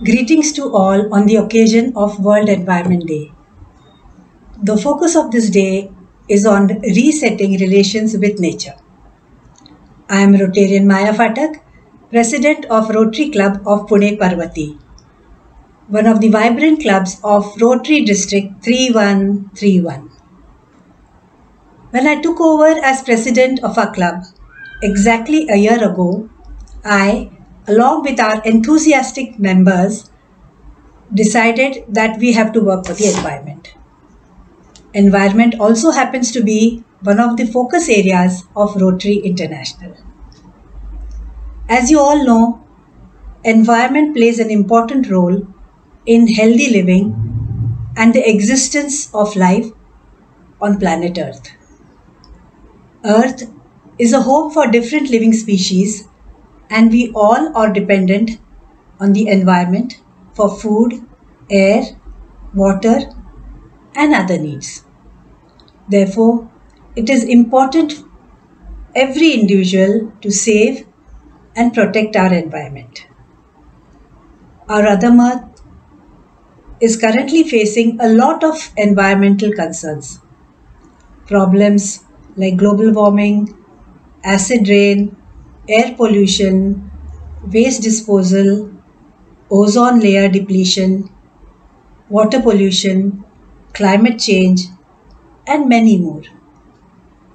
Greetings to all on the occasion of World Environment Day. The focus of this day is on resetting relations with nature. I am Rotarian Maya Phatak, President of Rotary Club of Pune Parvati, one of the vibrant clubs of Rotary District 3131. When I took over as President of our club exactly a year ago, I, along with our enthusiastic members, decided that we have to work for the environment. Environment also happens to be one of the focus areas of Rotary International. As you all know, environment plays an important role in healthy living and the existence of life on planet Earth. Earth is a home for different living species, and we all are dependent on the environment for food, air, water, and other needs. Therefore, it is important for every individual to save and protect our environment. Our Other Earth is currently facing a lot of environmental concerns. Problems like global warming, acid rain, air pollution, waste disposal, ozone layer depletion, water pollution, climate change, and many more.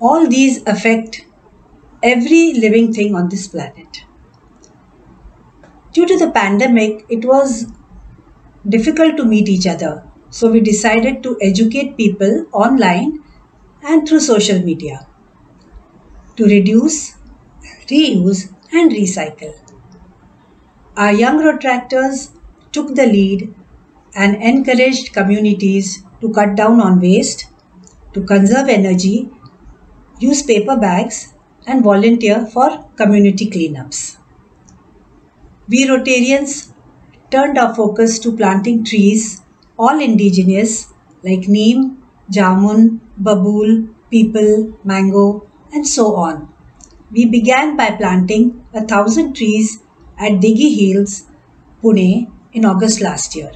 All these affect every living thing on this planet. Due to the pandemic, it was difficult to meet each other, so we decided to educate people online and through social media to reduce, reuse, and recycle. Our young Rotractors took the lead and encouraged communities to cut down on waste, to conserve energy, use paper bags, and volunteer for community cleanups. We Rotarians turned our focus to planting trees, all indigenous like neem, jamun, babool, peepal, mango, and so on. We began by planting 1,000 trees at Dighi Hills, Pune in August last year,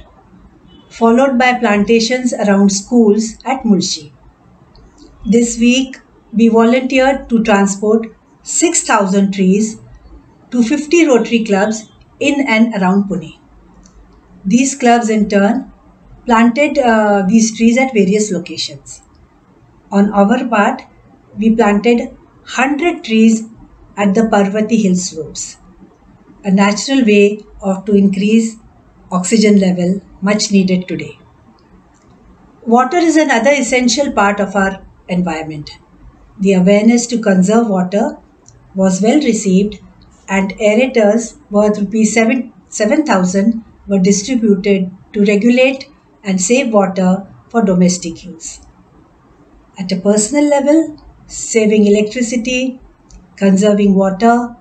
followed by plantations around schools at Mulshi. This week, we volunteered to transport 6,000 trees to 50 Rotary clubs in and around Pune. These clubs in turn planted these trees at various locations. On our part, we planted 100 trees at the Parvati Hill slopes, a natural way to increase oxygen level much needed today. Water is another essential part of our environment. The awareness to conserve water was well received, and aerators worth Rs 7,000 were distributed to regulate and save water for domestic use. At a personal level, saving electricity, conserving water,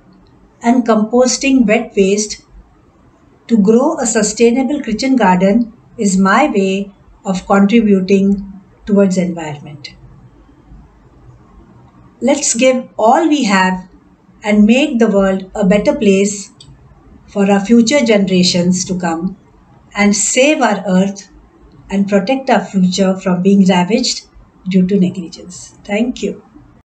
and composting wet waste to grow a sustainable kitchen garden is my way of contributing towards environment. Let's give all we have and make the world a better place for our future generations to come, and save our earth and protect our future from being ravaged due to negligence. Thank you.